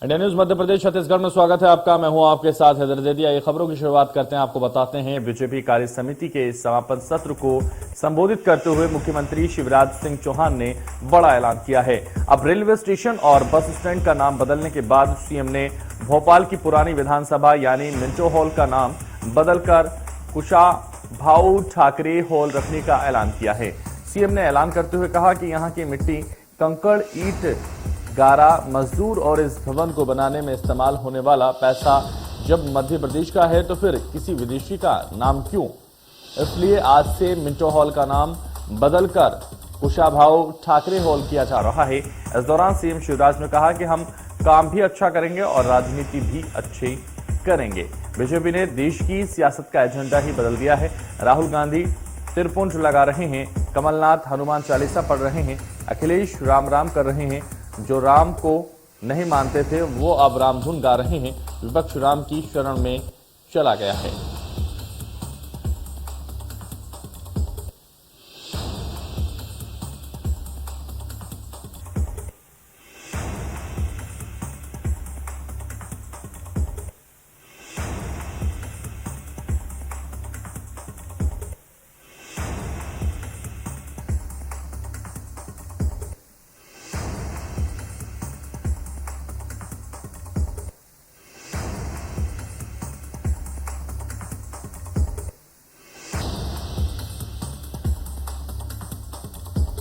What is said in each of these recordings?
India news Madhya Pradesh Chhattisgarh में स्वागत है आपका। मैं हूं आपके साथ हैदर जैदी। ये खबरों की शुरुआत करते हैं। आपको बताते हैं, बीजेपी कार्य समिति के समापन सत्र को संबोधित करते हुए मुख्यमंत्री शिवराज सिंह चौहान ने बड़ा ऐलान किया है। अब रेलवे स्टेशन और बस स्टैंड का नाम बदलने के बाद सीएम ने भोपाल की पुरानी विधानसभा यानी मिंटो हॉल का नाम बदलकर कुशाभाऊ ठाकरे हॉल रखने का ऐलान किया है। सीएम ने ऐलान करते हुए कहा कि यहां की मिट्टी, कंकड़, ईंट, गारा, मजदूर और इस भवन को बनाने में इस्तेमाल होने वाला पैसा जब मध्य प्रदेश का है तो फिर किसी विदेशी का नाम क्यों? इसलिए आज से मिंटो हॉल का नाम बदलकर कुशाभाऊ ठाकरे हॉल किया जा रहा है। इस दौरान सीएम शिवराज ने कहा कि हम काम भी अच्छा करेंगे और राजनीति भी अच्छी करेंगे। बीजेपी ने देश की सियासत का एजेंडा ही बदल दिया है। राहुल गांधी तिरपुंज लगा रहे हैं, कमलनाथ हनुमान चालीसा पढ़ रहे हैं, अखिलेश राम राम कर रहे हैं, जो राम को नहीं मानते थे वो अब रामधुन गा रहे हैं। विपक्ष राम की शरण में चला गया है।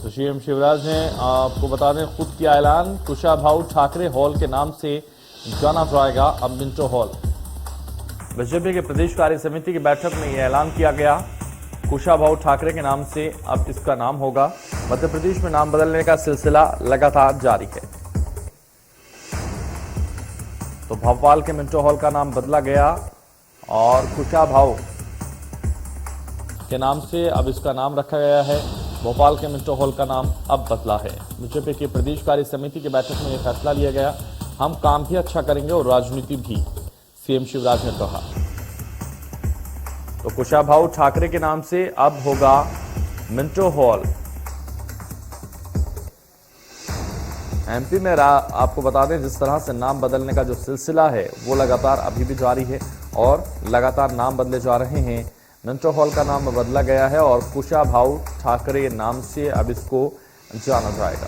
तो सीएम शिवराज ने आपको बता दें खुद किया ऐलान, कुशाभाऊ ठाकरे हॉल के नाम से जाना जाएगा अब मिंटो हॉल। बीजेपी के प्रदेश कार्य समिति की बैठक में यह ऐलान किया गया। कुशाभाऊ ठाकरे के नाम से अब इसका नाम होगा। मध्य प्रदेश में नाम बदलने का सिलसिला लगातार जारी है। तो भोपाल के मिंटो हॉल का नाम बदला गया और कुशाभाऊ के नाम से अब इसका नाम रखा गया है। भोपाल के मिंटो हॉल का नाम अब बदला है। बीजेपी की प्रदेश कार्य समिति की बैठक में यह फैसला लिया गया। हम काम भी अच्छा करेंगे और राजनीति भी, सीएम शिवराज ने कहा। तो कुशाभाऊ ठाकरे के नाम से अब होगा मिंटो हॉल। एमपी में आपको बता दें, जिस तरह से नाम बदलने का जो सिलसिला है वो लगातार अभी भी जारी है और लगातार नाम बदले जा रहे हैं। मिंटो हॉल का नाम बदला गया है और कुशाभाऊ ठाकरे नाम से अब इसको जाना जाएगा।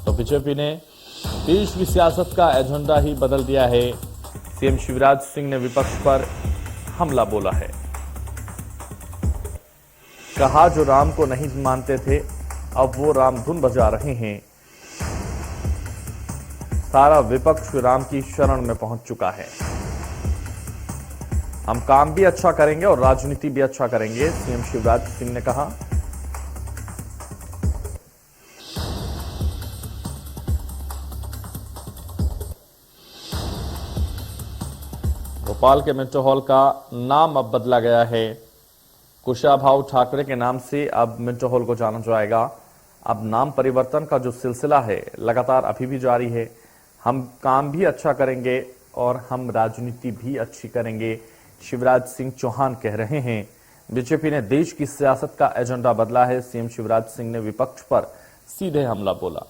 तो बीजेपी ने देश की सियासत का एजेंडा ही बदल दिया है। सीएम शिवराज सिंह ने विपक्ष पर हमला बोला है। कहा जो राम को नहीं मानते थे अब वो रामधुन बजा रहे हैं। सारा विपक्ष राम की शरण में पहुंच चुका है। हम काम भी अच्छा करेंगे और राजनीति भी अच्छा करेंगे, सीएम शिवराज सिंह ने कहा। भोपाल के मिंटो हॉल का नाम अब बदला गया है। कुशाभाऊ ठाकरे के नाम से अब मिंटो हॉल को जाना जाएगा। अब नाम परिवर्तन का जो सिलसिला है लगातार अभी भी जारी है। हम काम भी अच्छा करेंगे और हम राजनीति भी अच्छी करेंगे, शिवराज सिंह चौहान कह रहे हैं। बीजेपी ने देश की सियासत का एजेंडा बदला है। सीएम शिवराज सिंह ने विपक्ष पर सीधे हमला बोला।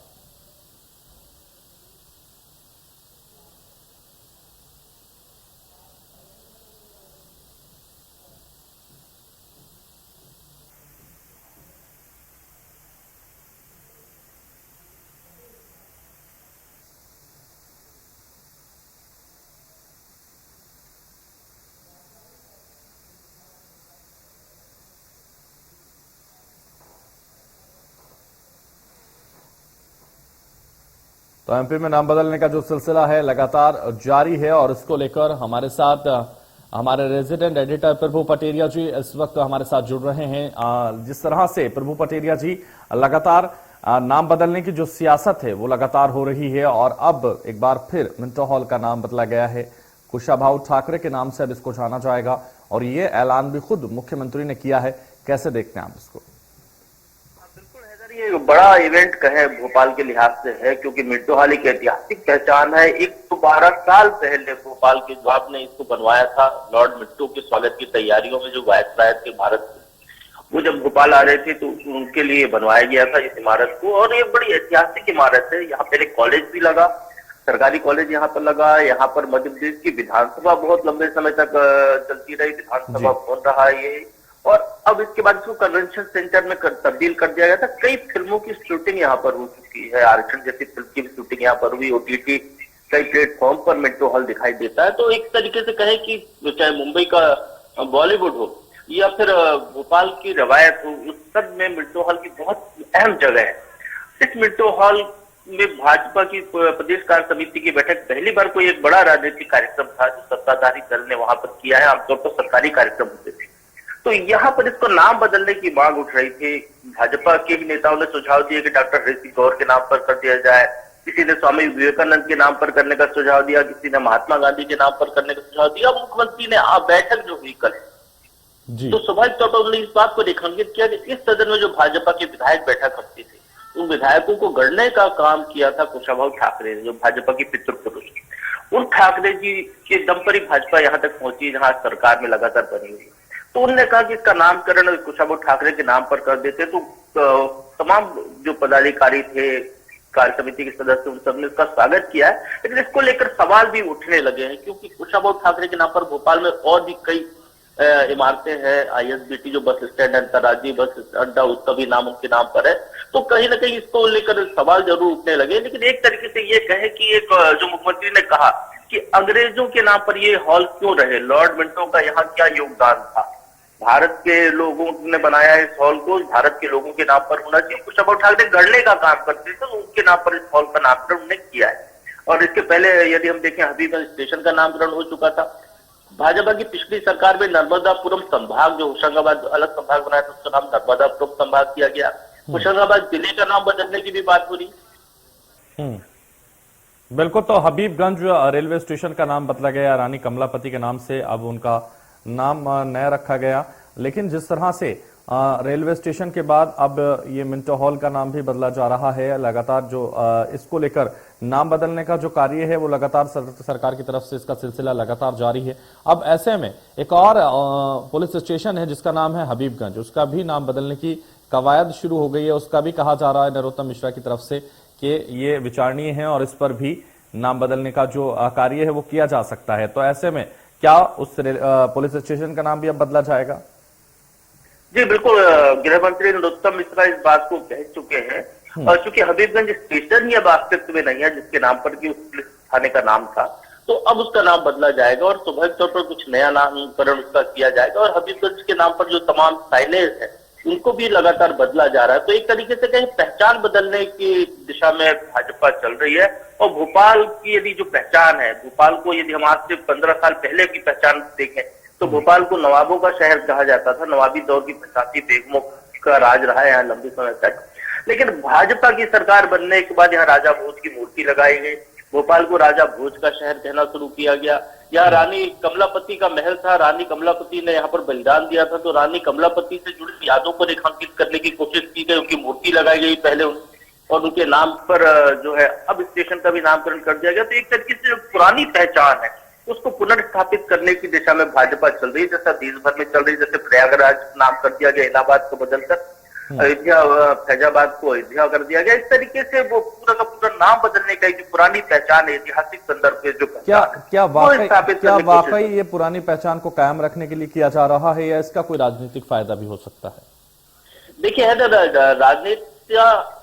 तो एमपी में नाम बदलने का जो सिलसिला है लगातार जारी है और इसको लेकर हमारे साथ हमारे रेजिडेंट एडिटर प्रभु पटेरिया जी इस वक्त हमारे साथ जुड़ रहे हैं। जिस तरह से प्रभु पटेरिया जी लगातार नाम बदलने की जो सियासत है वो लगातार हो रही है और अब एक बार फिर मिंटो हॉल का नाम बदला गया है। कुशाभाऊ ठाकरे के नाम से अब इसको जाना जाएगा और ये ऐलान भी खुद मुख्यमंत्री ने किया है। कैसे देखते हैं आप इसको? ये बड़ा इवेंट कहे भोपाल के लिहाज से है, क्योंकि मिंटो हॉल एक ऐतिहासिक पहचान है। 112 साल पहले भोपाल के जवाब ने इसको बनवाया था लॉर्ड मिंटो के स्वागत की तैयारियों में, जो वायसराय थे भारत के। वो जब भोपाल आ रहे थे तो उनके लिए बनवाया गया था इस इमारत को। और ये बड़ी ऐतिहासिक इमारत है। यहाँ पर एक कॉलेज भी लगा, सरकारी कॉलेज यहाँ पर लगा। यहाँ पर मध्य प्रदेश की विधानसभा बहुत लंबे समय तक चलती रही, विधानसभा भवन रहा ये। और अब इसके बाद इसको कन्वेंशन सेंटर में तब्दील कर दिया गया था। कई फिल्मों की शूटिंग यहाँ पर हो चुकी है, आरक्षण जैसी फिल्म की शूटिंग यहाँ पर हुई। OTT कई प्लेटफॉर्म पर मिंटो हॉल दिखाई देता है। तो एक तरीके से कहे कि चाहे मुंबई का बॉलीवुड हो या फिर भोपाल की रवायत हो, उस सब में मिंटो हॉल की बहुत अहम जगह है। इस मिंटो हॉल में भाजपा की प्रदेश कार्य समिति की बैठक पहली बार कोई एक बड़ा राजनीतिक कार्यक्रम था जो सत्ताधारी दल ने वहां पर किया है। आमतौर पर सरकारी कार्यक्रम होते थे। तो यहाँ पर इसको नाम बदलने की मांग उठ रही थी। भाजपा के ही नेताओं ने सुझाव दिए कि डॉक्टर ऋषि गौर के नाम पर कर दिया जाए, किसी ने स्वामी विवेकानंद के नाम पर करने का सुझाव दिया, किसी ने महात्मा गांधी के नाम पर करने का सुझाव दिया। मुख्यमंत्री ने बैठक जो हुई कल, तो स्वाभाविक तौर पर उन्होंने इस बात को रेखांकित किया कि इस सदन में जो भाजपा के विधायक बैठा करते थे, उन विधायकों को गढ़ने का काम किया था कुशाभाऊ ठाकरे ने, जो भाजपा की पितृपुरुष। उन ठाकरे जी के दम पर ही भाजपा यहाँ तक पहुंची जहां सरकार में लगातार बनी हुई। तो उन्होंने कहा कि इसका नामकरण कुशाभाऊ ठाकरे के नाम पर कर देते तो तमाम जो पदाधिकारी थे, कार्य समिति के सदस्य, उन सबने इसका स्वागत किया है। लेकिन इसको लेकर सवाल भी उठने लगे हैं क्योंकि कुशाभाऊ ठाकरे के नाम पर भोपाल में और भी कई इमारतें हैं। ISBT जो बस स्टैंड, अंतर्राज्यीय बस अड्डा, उसका भी नाम उनके नाम पर है। तो कहीं ना कहीं इसको लेकर सवाल जरूर उठने लगे। लेकिन एक तरीके से ये कहे कि एक जो मुख्यमंत्री ने कहा कि अंग्रेजों के नाम पर ये हॉल क्यों रहे, लॉर्ड मिंटो का यहाँ क्या योगदान था, भारत के लोगों ने बनाया इस हॉल को, भारत के लोगों के नाम पर होना चाहिए। कुशाभाऊ ठाकरे गढ़ने का काम करते थे तो उनके नाम पर इस हॉल का नामकरण उन्होंने किया है। और इसके पहले यदि हम देखें, हबीबगंज स्टेशन का नामकरण हो चुका था। भाजपा की पिछली सरकार में नर्मदापुरम संभाग, जो होशंगाबाद अलग संभाग बनाया था, उसका नाम नर्मदापुरम संभाग किया गया। होशंगाबाद जिले का नाम बदलने की भी बात हो रही। बिल्कुल। तो हबीबगंज रेलवे स्टेशन का नाम बदला गया, रानी कमलापति के नाम से अब उनका नाम नया रखा गया। लेकिन जिस तरह से रेलवे स्टेशन के बाद अब ये मिंटो हॉल का नाम भी बदला जा रहा है, लगातार जो इसको लेकर नाम बदलने का जो कार्य है वो लगातार सरकार की तरफ से इसका सिलसिला लगातार जारी है। अब ऐसे में एक और पुलिस स्टेशन है जिसका नाम है हबीबगंज, उसका भी नाम बदलने की कवायद शुरू हो गई है। उसका भी कहा जा रहा है नरोत्तम मिश्रा की तरफ से कि ये विचारणीय है और इस पर भी नाम बदलने का जो कार्य है वो किया जा सकता है। तो ऐसे में क्या उस पुलिस स्टेशन का नाम भी अब बदला जाएगा? जी बिल्कुल, गृह मंत्री नरोत्तम मिश्रा इस बात को कह चुके हैं। और चूंकि हबीबगंज स्टेशन ही अब अस्तित्व में नहीं है जिसके नाम पर कि उस पुलिस थाने का नाम था, तो अब उसका नाम बदला जाएगा और स्वाभाविक तौर पर कुछ नया नामकरण उसका किया जाएगा। और हबीबगंज के नाम पर जो तमाम साइनेज है उनको भी लगातार बदला जा रहा है। तो एक तरीके से कहीं पहचान बदलने की दिशा में भाजपा चल रही है। और भोपाल की यदि जो पहचान है, भोपाल को यदि हम आज से 15 साल पहले की पहचान देखें तो भोपाल को नवाबों का शहर कहा जाता था। नवाबी दौर की 85 बेगमों का राज रहा है यहाँ लंबे समय तक। लेकिन भाजपा की सरकार बनने के बाद यहाँ राजा भोज की मूर्ति लगाई गई। भोपाल को राजा भोज का शहर कहना शुरू किया गया। यहाँ रानी कमलापति का महल था, रानी कमलापति ने यहाँ पर बलिदान दिया था, तो रानी कमलापति से जुड़ी यादों को रेखांकित करने की कोशिश की गई। उनकी मूर्ति लगाई गई पहले और उनके नाम पर जो है अब स्टेशन का भी नामकरण कर दिया गया। तो एक तरीके से जो पुरानी पहचान है उसको पुनर्स्थापित करने की दिशा में भाजपा चल रही है, जैसा देश भर में चल रही है। जैसे प्रयागराज नाम कर दिया गया, इलाहाबाद को बदलकर अयोध्या, फैजाबाद को अयोध्या कर दिया गया। इस तरीके से वो पूरा का पूरा नाम बदलने का जो पुरानी पहचान है, ऐतिहासिक संदर्भ पे जो क्या वाकई ये पुरानी पहचान को कायम रखने के लिए किया जा रहा है या इसका कोई राजनीतिक फायदा भी हो सकता है? देखिए है राजनीति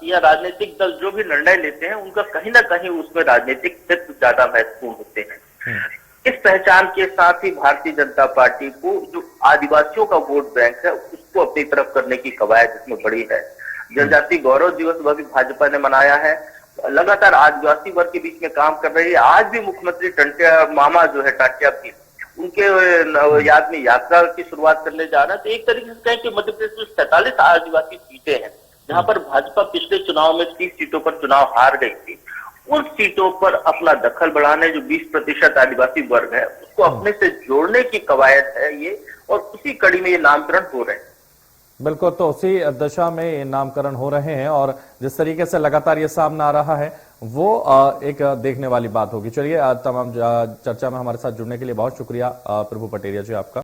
या राजनीतिक दल जो भी निर्णय लेते हैं उनका कहीं ना कहीं उसमें राजनीतिक तत्व ज्यादा महत्वपूर्ण होते हैं। इस पहचान के साथ ही भारतीय जनता पार्टी को जो आदिवासियों का वोट बैंक है उसको अपनी तरफ करने की कवायद इसमें बड़ी है। जनजाति गौरव दिवस वह भी भाजपा ने मनाया है, लगातार आदिवासी वर्ग के बीच में काम कर रही है। आज भी मुख्यमंत्री टंटिया मामा जो है टाटिया भी उनके याद में यात्रा की शुरुआत करने जा रहा है। तो एक तरीके से कहें कि मध्य प्रदेश में 47 आदिवासी सीटें हैं जहां पर भाजपा पिछले चुनाव में 30 सीटों पर चुनाव हार गई थी। उन सीटों पर अपना दखल बढ़ाने जो 20% आदिवासी वर्ग है उसको अपने से जोड़ने की कवायद है ये, और उसी कड़ी में ये नामकरण हो रहे हैं। बिल्कुल, तो उसी दशा में ये नामकरण हो रहे हैं और जिस तरीके से लगातार ये सामने आ रहा है वो एक देखने वाली बात होगी। चलिए तमाम चर्चा में हमारे साथ जुड़ने के लिए बहुत शुक्रिया प्रभु पटेरिया जी आपका।